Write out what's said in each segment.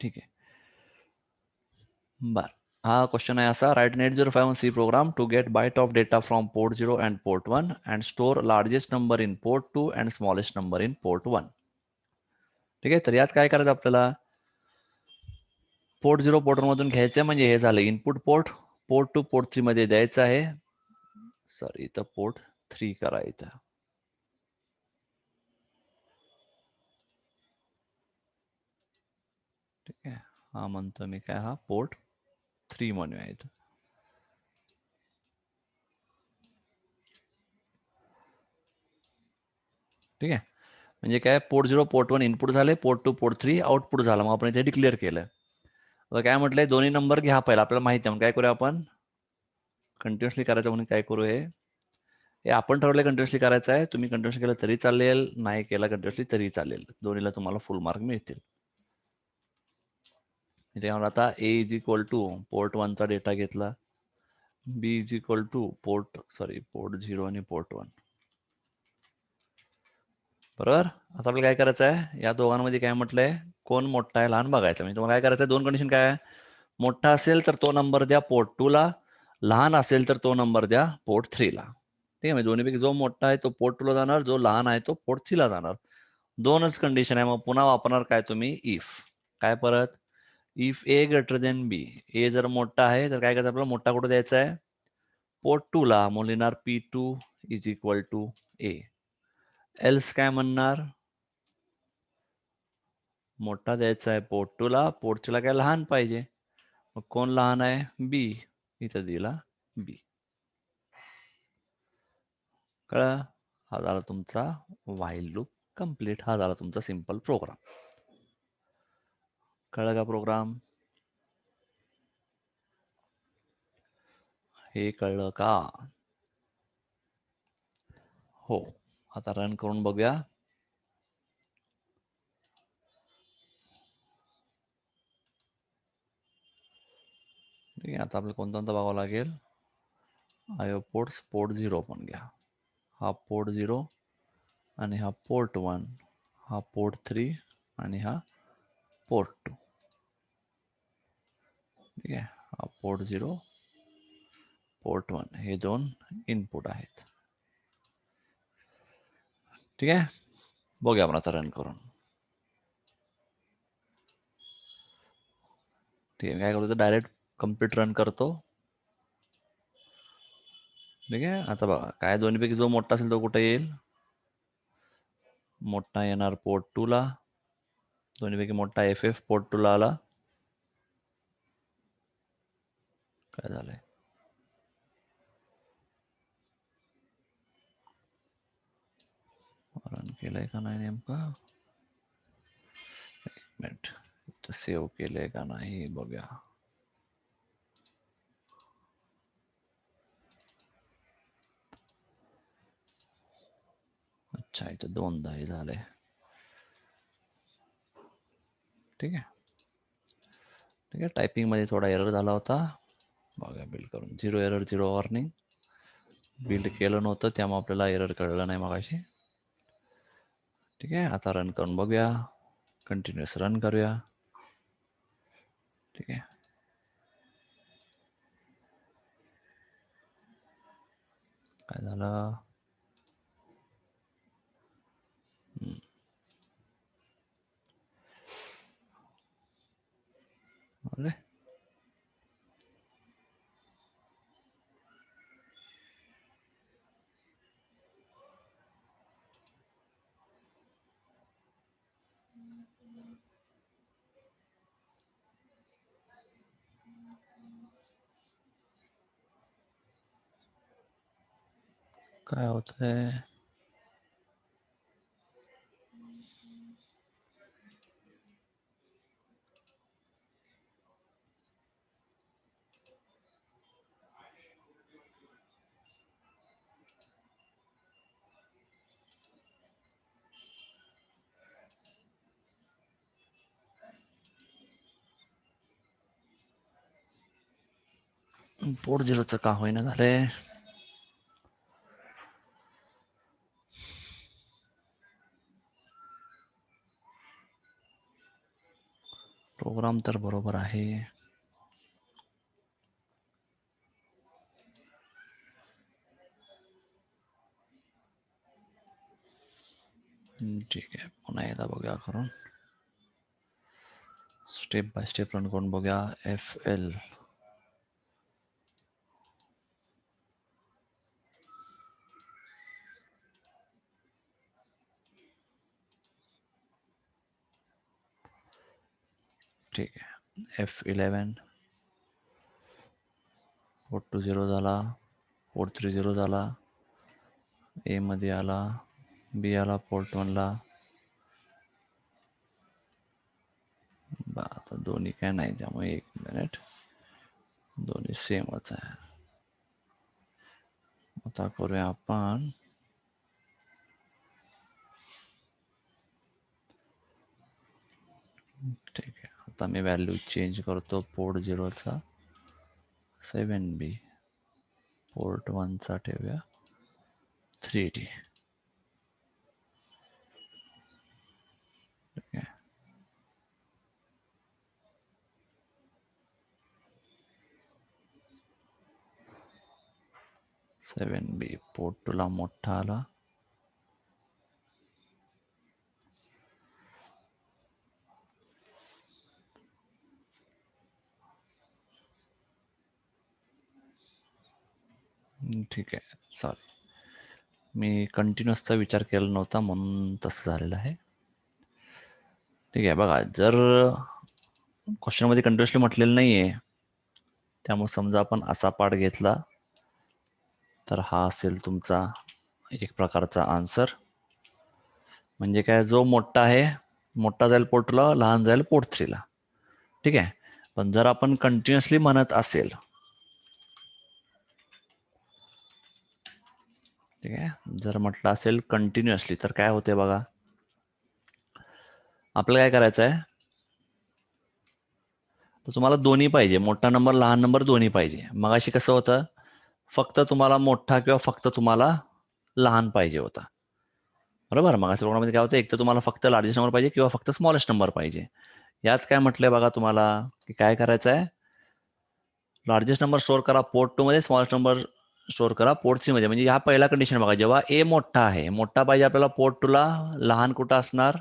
ठीक आहे. बर, हा क्वेश्चन आहे असा, write an 8051 C program to get byte of data from port 0 and port 1 and store largest number in port 2 and smallest number in port 1. ठीक आहे, तर यात काय करायचं आपल्याला, पोर्ट 0 पोर्ट 1 मधून घ्यायचं म्हणजे हे झालं इनपुट पोर्ट, पोर्ट 2 पोर्ट 3 मध्ये द्यायचं आहे. सॉरी, इथं पोर्ट 3 करायचं. ठीक आहे, हा म्हणतो मी काय, हा पोर्ट 3 म्हणूया इथं. ठीक आहे, म्हणजे काय, पोर्ट 0 पोर्ट 1 इनपुट झाले, पोर्ट 2 पोर्ट 3 आउटपुट झालं, मग आपण इथे डिक्लेअर केलं. आता काय म्हटलंय, दोन्ही नंबर घ्या पहिला, आपल्याला माहिती आहे, काय करूया आपण, कंटिन्युअसली करायचं म्हणून काय करू, हे आपण ठरवलं कंटिन्युअसली करायचं आहे. तुम्ही कंटिन्युअसली केलं तरी चालेल, नाही केलं कंटिन्युअसली तरी चालेल, दोन्हीला तुम्हाला फुल मार्क मिळतील. त्यामुळे आता A is equal to port 1चा डेटा घेतला, B is equal to port 0 आणि पोर्ट 1. बरोबर. आता आपल्याला काय करायचं आहे, या दोघांमध्ये काय म्हटलंय, कोण मोठा आहे लहान बघायचं. म्हणजे तुम्हाला काय करायचं आहे, दोन कंडिशन काय आहे, मोठा असेल तर तो नंबर द्या पोर्ट 2 ला, लहान असेल तर तो नंबर द्या पोर्ट 3 ला. ठीक आहे, म्हणजे दोन्हीपैकी जो मोठा आहे तो पोर्ट 2 ला जाणार, जो लहान आहे तो पोर्ट 3 ला जाणार. दोनच कंडिशन आहे. मग पुन्हा वापरणार काय तुम्ही, इफ. काय परत, इफ ए ग्रेटर देन बी. ए जर मोठा आहे तर काय करायचं आपल्याला, मोठा कुठे द्यायचा आहे, पोर्ट 2 ला, मग लिहिणार P2 is equal to A. Else काय म्हणणार, मोठा द्यायचा आहे पोर्ट 2 ला, पोर्ट 3 ला काय लहान पाहिजे, मग कोण लहान आहे, बी, इथं दिला बी. कळलं, हा झाला तुमचा व्हाईल लूप कंप्लीट, हा झाला तुमचा सिंपल प्रोग्राम. कळलं का प्रोग्राम, हे कळलं का, हो. आता रन करून बघूया. ठीक आहे, आता आपल्याला कोणता बघावं लागेल, आयो पोर्ट्स, पोर्ट 0 पण घ्या, हा पोर्ट 0 आणि हा पोर्ट 1, हा पोर्ट 3 आणि हा पोर्ट 2. ठीक आहे, हा पोर्ट 0 पोर्ट 1, हे दोन इनपुट आहेत. ठीक आहे, बघूया आपण आता रन करून. ठीक आहे, काय करतो, डायरेक्ट कम्प्लीट रन करतो. ठीक आहे, आता बघा काय, दोन्हीपैकी जो मोठा असेल तो कुठे येईल, मोठा येणार पोर्ट 2 ला, दोन्हीपैकी मोठा FF पोर्ट 2 ला आला. काय झालंय, रन केलंय का नाही नेमका, एक मिनिट, सेव्ह केलंय का नाही बघूया. अच्छा, इथं दोनदा हे झालंय. ठीक आहे, ठीक आहे, टायपिंग मध्ये थोडा एरर झाला होता, बघा बिल्ड करून, 0 एरर 0 वॉर्निंग. बिल्ड केलं नव्हतं त्यामुळे आपल्याला एरर कळलं नाही मगाशी. ठीक आहे, आता रन करून बघूया, कंटिन्युअस रन करूया. ठीक आहे, काय झालं, अरे काय होतंय, पोर्ट 0चं का होईना झालंय, प्रोग्राम तर बरोबर आहे. ठीक आहे, पुन्हा एकदा बघूया करून. स्टेप बाय स्टेप रन करून बघूया. FL ठीक आहे. F11 पोर्ट 2 0 झाला, पोर्ट 3 0 झाला, A मध्ये आला, B आला पोर्ट 1 ला. आता दोन्ही काय नाही, त्यामुळे 1 मिनिट, दोन्ही सेमच आहे. आता करूया आपण ठीक आहे. आता मी व्हॅल्यू चेंज करतो. पोर्ट 0चा 7B, पोर्ट 1चा ठेवूया 3D. ठीक आहे. सेवन बी पोर्ट 2 ला मोठा आला. ठीक आहे, सॉरी, मी कंटिन्युअसचा विचार केला नव्हता म्हणून तसं झालेलं आहे. ठीक आहे, बघा, जर क्वेश्चनमध्ये कंटिन्युअसली म्हटलेलं नाही आहे, त्यामुळे समजा आपण असा पार्ट घेतला तर हा असेल तुमचा एक प्रकारचा आन्सर. म्हणजे काय, जो मोठा आहे मोठा जाईल पोर्ट 2 ला, लहान जाईल पोर्ट 3 ला. ठीक आहे. पण जर आपण कंटिन्युअसली म्हणत असेल, ठीक आहे, जर म्हटलं असेल कंटिन्युअसली तर काय होते बघा, आपल्याला काय करायचं आहे, तर तुम्हाला दोन्ही पाहिजे, मोठा नंबर लहान नंबर दोन्ही पाहिजे. मग अशी कसं होतं, फक्त तुम्हाला मोठा किंवा फक्त तुम्हाला लहान पाहिजे होता, बरोबर. मग अशा प्रोग्राममध्ये काय होतं, एक तर तुम्हाला फक्त लार्जेस्ट नंबर पाहिजे किंवा फक्त स्मॉलेस्ट नंबर पाहिजे. यात काय म्हटलंय बघा तुम्हाला, की काय करायचं आहे, लार्जेस्ट नंबर स्टोअर करा पोर्ट 2 मध्ये, स्मॉलेस्ट नंबर स्टोअर करा पोर्ट 3 मध्ये. म्हणजे हा पहिला कंडिशन बघा, जेव्हा ए मोठा आहे, मोठा पाहिजे आपल्याला पोर्ट 2 ला, लहान कुठं असणार,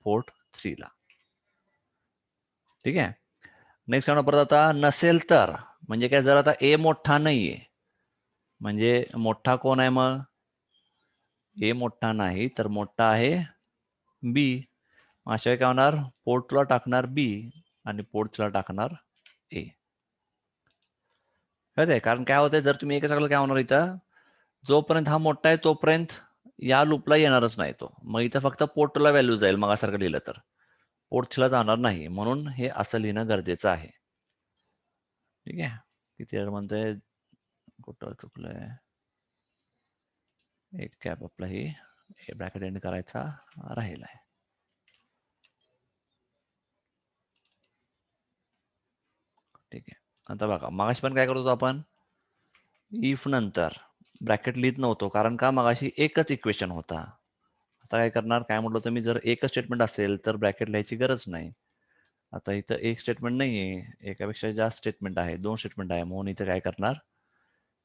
पोर्ट 3 ला. ठीक आहे. नेक्स्ट काय परत, आता नसेल तर, म्हणजे काय, जर आता ए मोठा नाहीये, म्हणजे मोठा कोण आहे, मग ए मोठा नाही तर मोठा आहे बी. अशा काय होणार, पोर्ट 2 ला टाकणार बी आणि पोर्ट 3 ला टाकणार ए. कळतंय, कारण काय होतंय, जर तुम्ही एकच टाकलं काय होणार, इथं जोपर्यंत हा मोठा आहे तोपर्यंत या लूपला येणारच नाही तो. मग इथं फक्त पोर्ट 2 ला व्हॅल्यू जाईल, मग सारखं लिहिलं तर पोर्ट 3 ला जाणार नाही. म्हणून हे असं लिहिणं गरजेचं आहे. ठीक आहे. किती म्हणतोय, कुठं चुकलंय, एक कॅप आपला ही ब्रॅकेट एंड करायचा राहिला आहे. ठीक आहे. आता बघा, मगाशी पण काय करत होतो आपण, इफ नंतर ब्रॅकेट लिहित नव्हतो, कारण का, मगाशी एकच इक्वेशन होता. आता काय करणार, काय म्हटलं होतं मी, जर एकच स्टेटमेंट असेल तर ब्रॅकेट लिहायची गरज नाही. आता इथं एक स्टेटमेंट नाहीये, एकापेक्षा जास्त स्टेटमेंट आहे, 2 स्टेटमेंट आहे, म्हणून इथं काय करणार,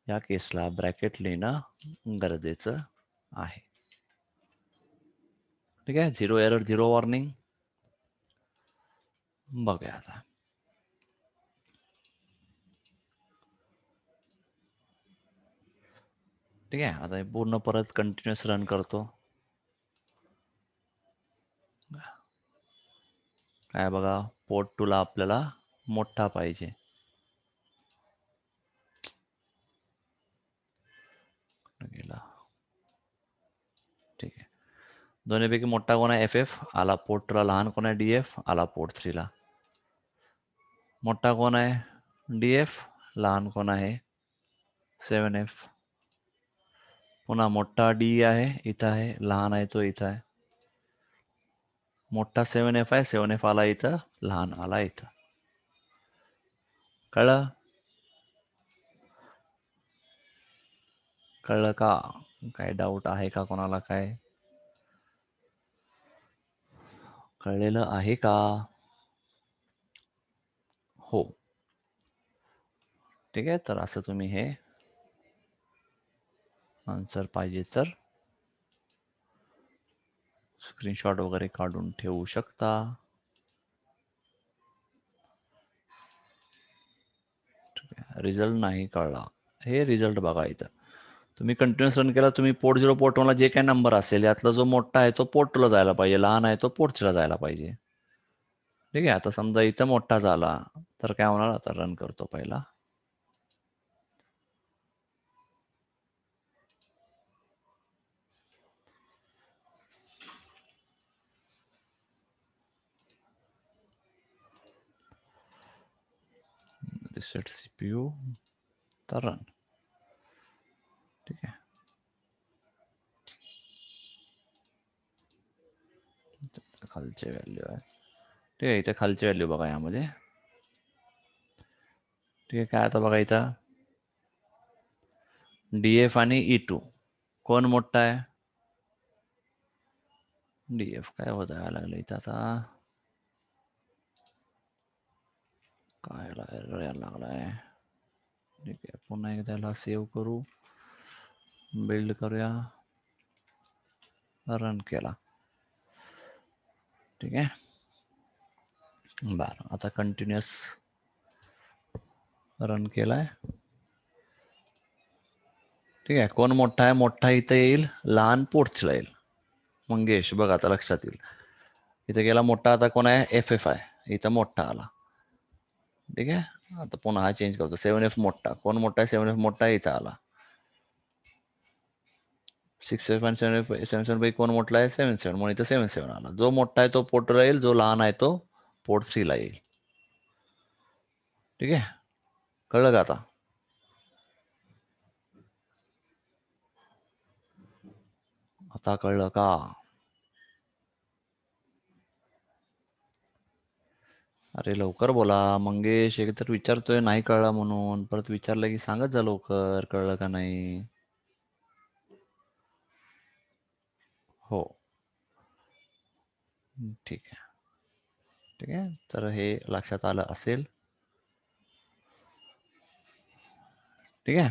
या केसला ब्रॅकेट लिहिणं गरजेचं आहे. ठीक आहे. 0 एरर 0 वॉर्निंग. बघूया आता. ठीक आहे. आता पूर्ण परत कंटिन्युअस रन करतो. काय बघा, पोर्ट 2 ला आपल्याला मोठा पाहिजे. गेला. ठीक आहे. दोन्हीपैकी मोठा कोण आहे, FF आला पोर्ट 2 ला, लहान कोण आहे, DF आला पोर्ट 3 ला. मोठा कोण आहे, DF, लहान कोण आहे, 7F. पुन्हा मोठा D आहे, इथं आहे, लहान आहे तो इथं आहे. मोठा 7F आहे, 7F आला इथं, लहान आला इथं. कळलं, कळलं का, काय डाऊट आहे का कोणाला, काय कळलेलं आहे का? हो. ठीक आहे, तर असं तुम्ही हे आन्सर पाहिजे तर स्क्रीनशॉट वगैरे काढून ठेवू शकता. रिझल्ट नाही कळला, हे रिझल्ट बघा इथं. तुम्ही कंटिन्युअस रन केला, तुम्ही पोर्ट 0 पोर्ट 1 ला जे काही नंबर असेल यातला जो मोठा आहे तो पोर्ट 2 ला जायला पाहिजे, लहान आहे तो पोर्ट 3 ला जायला पाहिजे. ठीक आहे, आता समजा इथं मोठा झाला तर काय होणार, आता रन करतो पहिला. रिसेट सीपीयू, तर रन. ठीक आहे, खालचे व्हॅल्यू आहे. ठीक आहे, इथे खालचे व्हॅल्यू बघा यामध्ये. ठीक आहे, काय आता बघा इथं डीएफ आणि E2 कोण मोठा आहे? डीएफ. काय होत लागलं इथं आता, काय एरर यायला लागलाय. ठीक आहे, पुन्हा एकदा याला सेव्ह करू, बिल्ड करूया, रन केला. ठीक आहे, बरं आता कंटिन्युअस रन केलाय. ठीक आहे, कोण मोठा आहे? मोठा इथं येईल, लहान पोर्टला येईल. मंगेश बघा आता लक्षात येईल. इथे गेला मोठा, आता कोण आहे? FF आहे, इथं मोठा आला. ठीक आहे, आता पुन्हा हा चेंज करतो, 7F मोठा. कोण मोठा आहे? 7F मोठा इथं आला. 6F आणि 7F पैकी कोण मोठा आहे? 7-7, म्हणून इथं 7-7 आला. जो मोठा आहे तो पोर्ट येईल, जो लहान आहे तो पोर्ट 3 ला येईल. ठीक आहे, कळलं का आता? आता कळलं का? अरे लवकर बोला मंगेश, एक तर विचारतोय नाही कळला म्हणून, परत विचारलं की सांगत जा लवकर, कळलं का नाही. हो, ठीक आहे. ठीक आहे, तर हे लक्षात आलं असेल. ठीक आहे,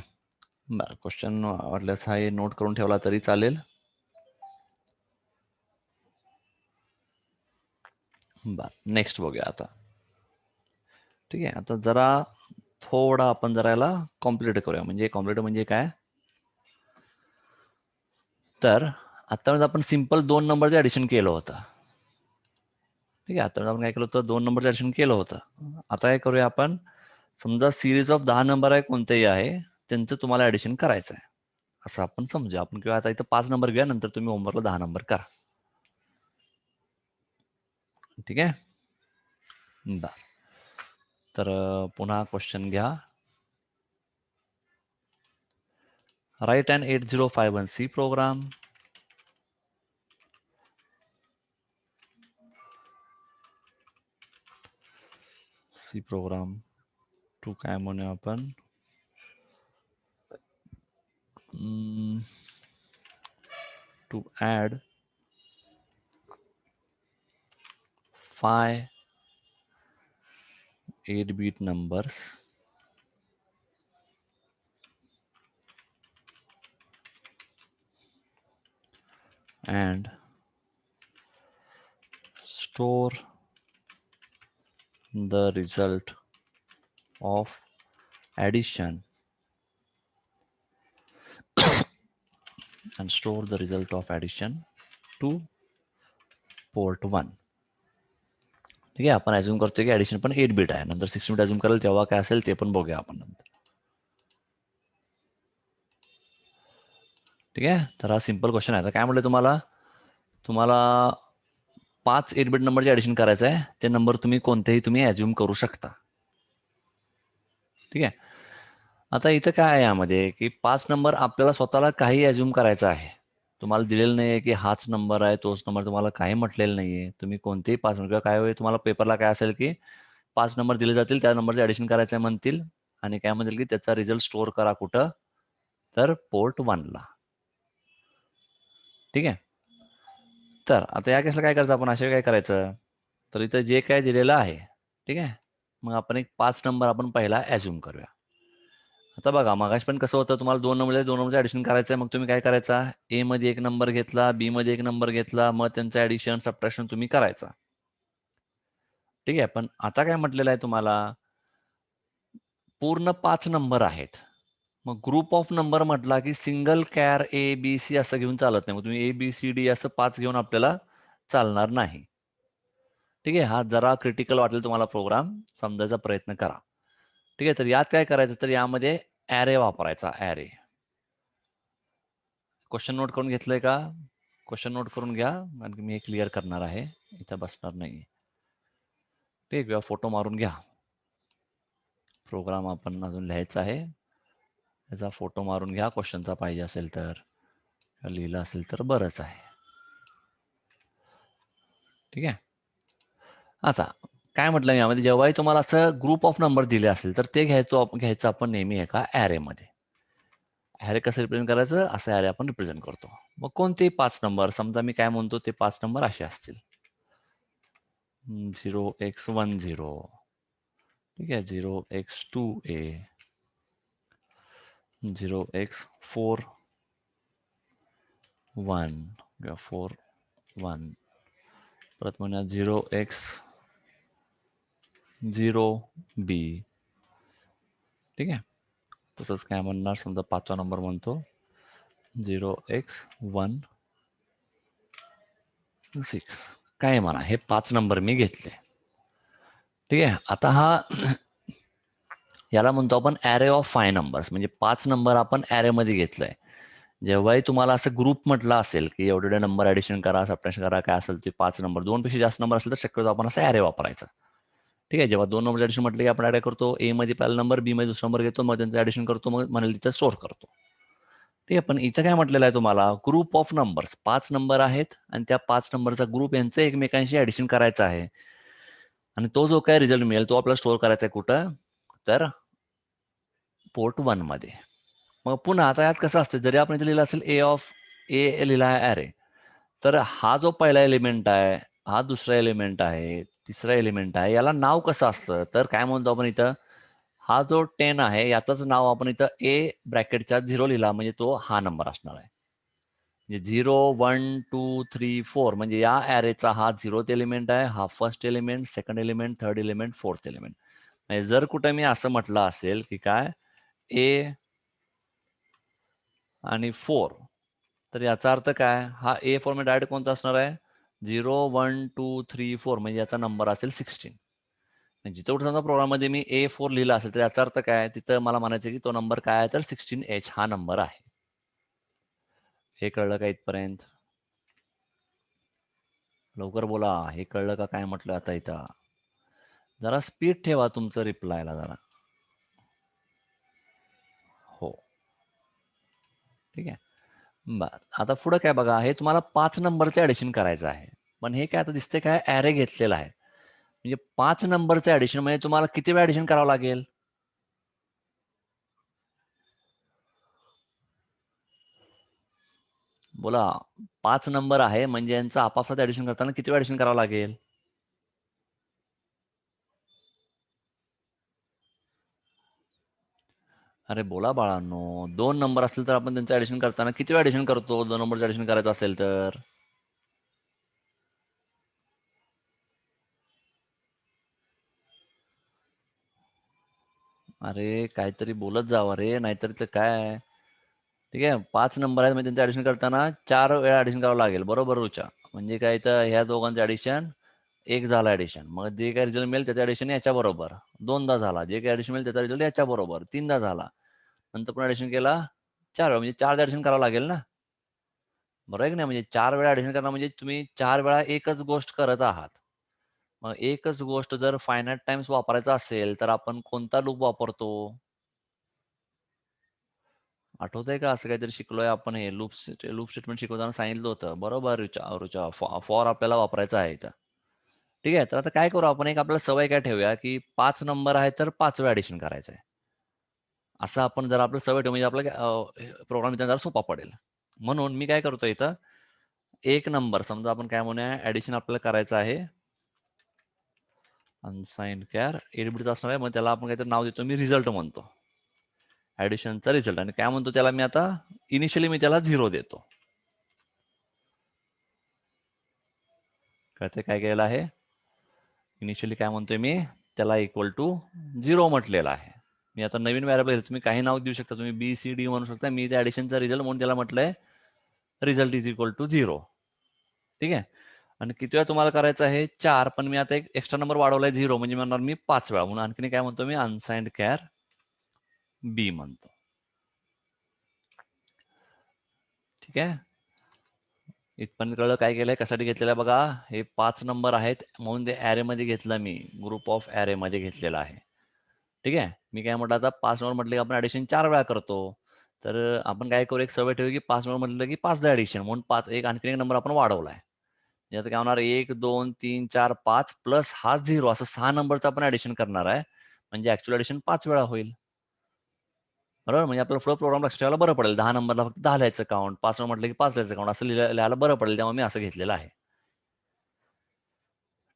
बरं, क्वेश्चन वाटल्यास हा नोट करून ठेवला तरी चालेल. बरं, नेक्स्ट बघूया आता. ठीक आहे, आता जरा थोडा आपण जरा याला कॉम्प्लिकेट करूया. म्हणजे कॉम्प्लिकेट म्हणजे काय, तर आता आपण सिंपल 2 नंबरचं ऍडिशन केलं होतं. ठीक आहे, आता आपण काय केलं होतं, 2 नंबरचं ऍडिशन केलं होतं. आता काय करूया आपण, समजा सिरीज ऑफ 10 नंबर आहे, कोणतेही आहे, त्यांचं तुम्हाला ऍडिशन करायचं आहे असं आपण समजूया. आपण किंवा आता इथं 5 नंबर घेऊया, नंतर तुम्ही होमवर्कला 10 नंबर करा. ठीक आहे, बर. तर पुन्हा क्वेश्चन घ्या. Write and 8051C program. C program to काय म्हणूया आपण, to add 5 8-bit numbers and store the result of addition and store the result of addition to port 1. ठीक आहे, आपण अज्युम करतोय की ऍडिशन पण 8-bit आहे. नंतर 6-bit अज्युम करेल तेव्हा काय असेल ते पण बघूया आपण नंतर. ठीक आहे, तर हा सिंपल क्वेश्चन आहे. आता काय म्हटलं तुम्हाला, 5 8-bit नंबरचे ऍडिशन करायचं आहे. ते नंबर तुम्ही कोणतेही तुम्ही अज्युम करू शकता. ठीक आहे, आता इथं काय आहे यामध्ये की 5 नंबर आपल्याला स्वतःला काही अज्युम करायचा आहे. तुम्हाला दिलेलं नाहीये की हाच नंबर आहे, तोच नंबर, तुम्हाला काही म्हटलेलं नाहीये. तुम्ही कोणतेही 5 नंबर, काय होईल तुम्हाला पेपरला काय असेल की 5 नंबर दिले जातील, त्या नंबरचे ऍडिशन करायचं आहे म्हणतील, आणि काय म्हणतील की त्याचा रिझल्ट स्टोअर करा कुठं, तर पोर्ट 1 ला. ठीक आहे, तर आता या केसला काय करायचं आपण, अशा काय करायचं, तर इथं जे काय दिलेलं आहे, ठीक आहे, मग आपण एक 5 नंबर आपण पहिला ऍझ्युम करूया. आता बघा मगाशी पण कसं होतं, तुम्हाला 2 नंबरचं ऍडिशन करायचं आहे. मग तुम्ही काय करायचा, ए मध्ये एक नंबर घेतला, बी मध्ये एक नंबर घेतला, मग त्यांचं ऍडिशन सबट्रॅक्शन तुम्ही करायचा. ठीक आहे. पण आता काय म्हटलेलं आहे तुम्हाला, पूर्ण 5 नंबर आहेत. मग ग्रुप ऑफ नंबर म्हटला की single char A B C असं घेऊन चालत नाही. मग तुम्ही ए बी सी डी असं 5 घेऊन आपल्याला चालणार नाही. ठीक आहे. हा जरा क्रिटिकल वाटेल तुम्हाला प्रोग्राम, समजायचा प्रयत्न करा. ठीक आहे. तर यात काय करायचं, तर यामध्ये ॲरे वापरायचा. ॲरे क्वेश्चन नोट करून घेतलंय का? क्वेश्चन नोट करून घ्या, कारण की मी हे क्लिअर करणार आहे, इथं बसणार नाही. ठीक आहे. फोटो मारून घ्या. प्रोग्राम आपण अजून लिहायचा आहे, याचा फोटो मारून घ्या. क्वेश्चनचा पाहिजे असेल तर, लिहिलं असेल तर बरंच आहे. ठीक आहे. आता काय म्हटलं यामध्ये, जेव्हाही तुम्हाला असं ग्रुप ऑफ नंबर दिले असेल तर ते घ्यायचं आपण नेहमी एका ॲरेमध्ये. ॲरे कसं रिप्रेझेंट करायचं, असं ॲरे आपण रिप्रेझेंट करतो. मग कोणते 5 नंबर, समजा मी काय म्हणतो ते 5 नंबर असे असतील. 0x10, ठीक आहे, 0x2a, 0x41 किंवा 41, परत म्हणूया 0x0b. ठीक आहे. तसंच काय म्हणणार, समजा 5वा नंबर म्हणतो 0x16. काय म्हणा, हे 5 नंबर मी घेतले. ठीक आहे. आता हा याला म्हणतो आपण ॲरे ऑफ 5 नंबर्स, म्हणजे 5 नंबर आपण ॲरेमध्ये घेतलंय. जेव्हाही तुम्हाला असं ग्रुप म्हटलं असेल की एवढे नंबर ऍडिशन करा, सबट्रॅक्शन करा, काय असेल ते 5 नंबर, 2 पेक्षा जास्त नंबर असेल तर शक्यतो आपण असं ॲरे वापरायचा. ठीक आहे. जेव्हा 2 नंबर ऍडिशन म्हटलं की आपण ॲड करतो, ए मध्ये पहिला नंबर, बी मध्ये दुसरा नंबर घेतो, मग त्यांचं ऍडिशन करतो, मग म्हणेल तिथं स्टोअर करतो. ठीक आहे. पण इथं काय म्हटलेलं आहे तुम्हाला, ग्रुप ऑफ नंबर्स, 5 नंबर आहेत आणि त्या 5 नंबरचा ग्रुप यांचं एकमेकांशी ऍडिशन करायचं आहे. आणि तो जो काय रिझल्ट मिळेल तो आपल्याला स्टोअर करायचा आहे कुठं, तर पोर्ट 1 मध्ये. मग पुन्हा आता यात कसं असतं, जरी आपण इथे लिहिलं असेल ए लिहिला आहे ॲरे, तर हा जो पहिला एलिमेंट आहे, हा दुसरा एलिमेंट आहे, तिसरा एलिमेंट आहे, याला नाव कसं असतं, तर काय म्हणतो आपण इथं, हा जो 10 आहे याचंच नाव आपण इथं ए ब्रॅकेटच्या 0 लिहिला म्हणजे तो हा नंबर असणार आहे. म्हणजे 0 1 2 3 4 म्हणजे या ॲरेचा हा 0th एलिमेंट आहे, हा first element, second element, third element, fourth element. म्हणजे जर कुठे मी असं म्हटलं असेल की काय ए आणि 4, तर याचा अर्थ काय, हा ए फॉर्मॅट डायरेक्ट कोणता असणार आहे, 0 1 2 3 4 म्हणजे याचा नंबर असेल 16. जिथं कुठं समजा प्रोग्राममध्ये मी A4 लिहिला असेल तर याचा अर्थ काय, तिथं मला म्हणायचं की तो नंबर काय आहे, तर 16H हा नंबर आहे. हे कळलं का इथपर्यंत? लवकर बोला, हे कळलं का काय म्हटलं आता इथं? जरा स्पीड ठेवा तुमचं रिप्लायला जरा. हो, ठीक आहे. बर, आता पुढं काय बघा, हे तुम्हाला 5 नंबरचं ऍडिशन करायचं आहे. पण हे काय आता दिसतंय काय, ॲरे घेतलेला आहे. म्हणजे 5 नंबरचं ऍडिशन म्हणजे तुम्हाला किती वेळा ऍडिशन करावं लागेल? बोला. 5 नंबर आहे म्हणजे यांचं आपापसात ऍडिशन करताना किती वेळा ऍडिशन करावं लागेल? अरे बोला बाळांनो, 2 नंबर असतील तर आपण त्यांचं ऍडिशन करताना किती वेळा ऍडिशन करतो, 2 नंबरचं ऍडिशन करायचं असेल तर? अरे काहीतरी बोलत जावं रे, नाहीतर ते काय. ठीक आहे. 5 नंबर आहेत म्हणजे त्यांचं ऍडिशन करताना 4 वेळा ऍडिशन करावं लागेल, बरोबर रुचा? म्हणजे काय, तर ह्या दोघांचं ऍडिशन एक झालं ऍडिशन, मग जे काय रिझल्ट मिळेल त्याचं ऍडिशन याच्या बरोबर दोनदा झाला, जे काय ऍडिशन मिळेल त्याचा रिझल्ट याच्या बरोबर तीनदा झाला, नंतर पण ऍडिशन केला 4 वेळा, म्हणजे 4 ऍडिशन करावं लागेल ना, बरोबर आहे की नाही? म्हणजे 4 वेळा ऍडिशन करणं म्हणजे तुम्ही 4 वेळा एकच गोष्ट करत आहात. मग एकच गोष्ट जर फायनाईट टाइम्स वापरायचा असेल तर आपण कोणता लूप वापरतो? आठवतंय का, असं काहीतरी शिकलोय आपण, हे लूप स्टेटमेंट शिकवताना सांगितलं होतं, बरोबर रुचा? रुचा, फॉर आपल्याला वापरायचं आहे इथं. ठीक आहे. तर आता काय करू आपण, एक आपल्याला सवय काय ठेवूया की 5 नंबर आहे तर 5 वेळा ऍडिशन करायचं आहे. असं आपण जर आपलं सवय ठेवू म्हणजे आपला प्रोग्राम इथं जरा सोपा पडेल. म्हणून मी काय करतो इथं, एक नंबर समजा आपण काय म्हणूया ऍडिशन आपल्याला करायचं आहे अनसाइन्ड कॅर 8 बिटचा असणार आहे. मग त्याला आपण काहीतरी नाव देतो, मी रिझल्ट म्हणतो, ऍडिशनचा रिझल्ट. आणि काय म्हणतो त्याला मी आता, इनिशियली मी त्याला 0 देतो. कळते काय केलेलं आहे? इनिशियली काय म्हणतोय मी, त्याला इक्वल टू 0 म्हटलेलं आहे. मी आता नवीन व्हेरिएबल तुम्ही काही नाव देऊ शकता, तुम्ही BCD म्हणू शकता. मी त्या ऍडिशनचा रिझल्ट म्हणून त्याला म्हटलंय रिझल्ट इज इक्वल टू 0. ठीक आहे. आणि किती वेळा तुम्हाला करायचं आहे, 4. पण मी आता एक एक्स्ट्रा नंबर वाढवलाय 0, म्हणजे म्हणणार मी 5 वेळा. म्हणून आणखीन काय म्हणतो मी, अनसाइन्ड कॅर B म्हणतो. ठीक आहे. इथपर्यंत कळलं काय केलंय, कशासाठी घेतलेलं आहे बघा. हे 5 नंबर आहेत म्हणून ते ऍरे मध्ये घेतलं मी, ग्रुप ऑफ ऍरे मध्ये घेतलेला आहे. ठीक आहे. मी काय म्हटलं, आता 5 नंबर म्हटलं की आपण ऍडिशन 4 वेळा करतो. तर आपण काय करू, एक सवय ठेवू की 5 नंबर म्हटलं की 5दा ऍडिशन, म्हणून 5 एक आणखी एक नंबर आपण वाढवलाय. याचं काय होणार, 1 2 3 4 5 प्लस हा 0, असं 6 नंबरचं आपण ऍडिशन करणार आहे. म्हणजे ऍक्च्युअल ऍडिशन 5 वेळा होईल. बरोबर. म्हणजे आपल्याला पुढे प्रोग्राम लक्षात ठेवायला बरं पडेल. 10 नंबरला फक्त 10 लिहायचं काउंट, 5 नंबर म्हटलं की 5 लिहायचं काउंट, असं लिहायला बरं पडेल. त्यामुळे मी असं घेतलेलं आहे.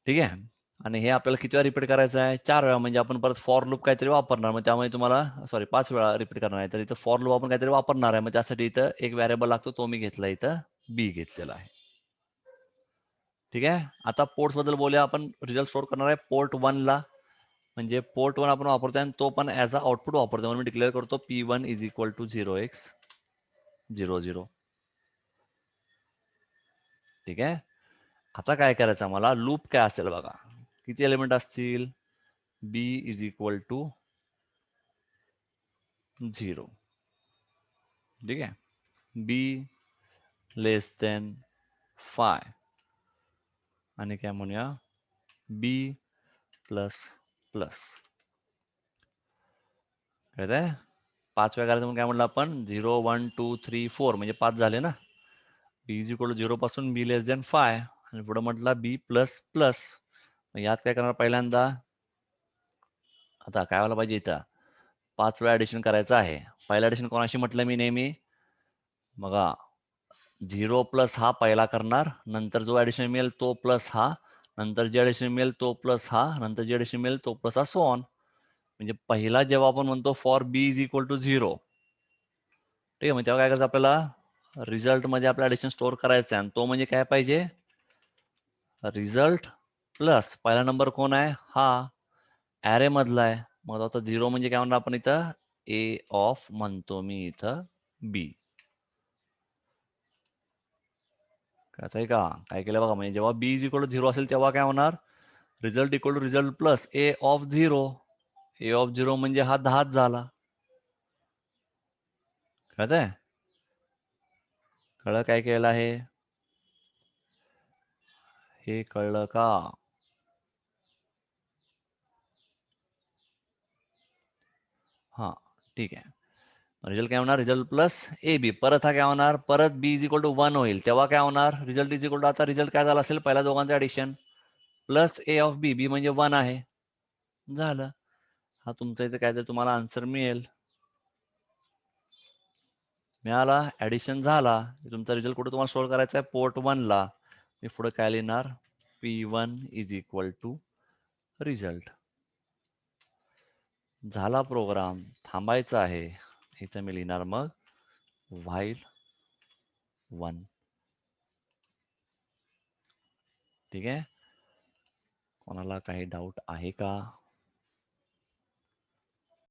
ठीक आहे. आणि हे आपल्याला किती वेळा रिपीट करायचं आहे, 4 वेळा. म्हणजे आपण परत फॉर लूप काहीतरी वापरणार, मग त्यामुळे तुम्हाला 5 वेळा रिपीट करणार आहे. तर इथं फॉर लूप आपण काहीतरी वापरणार आहे, मग त्यासाठी इथं एक व्हेरिएबल लागतो, तो मी घेतला, इथं बी घेतलेला आहे. ठीक आहे. आता पोर्ट्स बद्दल बोलूया. आपण रिझल्ट स्टोअर करणार आहे पोर्ट 1 ला, म्हणजे पोर्ट 1 आपण वापरतोय आणि तो पण ऍज अ आउटपुट वापरतो. म्हणून मी डिक्लेअर करतो P1 is equal to 0x00. ठीक आहे. आता काय करायचं मला, लूप काय असेल बघा, किती एलिमेंट असतील, b इज इक्वल टू 0. ठीक आहे. b लेस देन 5 आणि काय म्हणूया, b प्लस प्लस. कळतंय? 5 वेळा करायचं म्हणून काय म्हटलं आपण, 0 1 2 3 4 म्हणजे 5 झाले ना. b इज इक्वल टू 0 पासून b लेस देन 5 आणि पुढे म्हटलं b प्लस प्लस. यात काय करणार, पहिल्यांदा आता काय व्हायला पाहिजे, इथं 5 वेळा ऍडिशन करायचं आहे. पहिला ऍडिशन कोणाशी म्हटलं मी नेहमी बघा, 0 प्लस हा पहिला करणार, नंतर जो ऍडिशन मिळेल तो प्लस हा, नंतर जे ऍडिशन मिळेल तो प्लस हा, नंतर जे ऍडिशन मिळेल तो प्लस हा, सो ऑन. म्हणजे पहिला जेव्हा आपण म्हणतो for B is equal to 0, ठीक आहे, मग तेव्हा काय करायचं आपल्याला, रिझल्ट मध्ये आपला ऍडिशन स्टोअर करायचा आहे. आणि तो म्हणजे काय पाहिजे, रिझल्ट प्लस पहिला नंबर कोण आहे, हा ऍरे मधला आहे. मग आता 0 म्हणजे काय म्हणणार आपण इथं, ए ऑफ म्हणतो मी इथं बी. कळतंय का काय केलं बघा. म्हणजे जेव्हा बी इज इक्वल टू 0 असेल तेव्हा काय होणार, result equal to result plus A of 0. A of 0 म्हणजे हा 10च झाला. कळतंय? कळलं काय केलं आहे, हे कळलं का? हा ठीक आहे. रिझल्ट काय होणार, रिझल्ट प्लस ए बी. परत हा काय होणार, परत बी इज इक्वल टू 1 होईल, तेव्हा काय होणार, रिझल्ट इज इक्वल टू, आता रिझल्ट काय झाला असेल, पहिल्या दोघांचं ऍडिशन प्लस ए ऑफ बी, बी म्हणजे 1 आहे, झालं. हा तुमचा इथे काय तर तुम्हाला आन्सर मिळेल. मिळाला, ऍडिशन झाला. तुमचा रिझल्ट कुठे तुम्हाला स्टोअर करायचा आहे, पोर्ट 1 ला. मी पुढे काय लिहिणार, P1 is equal to result. झाला प्रोग्राम, थांबायचा आहे. इथं मी लिहिणार मग व्हाईल 1. ठीक आहे. कोणाला काही डाऊट आहे का?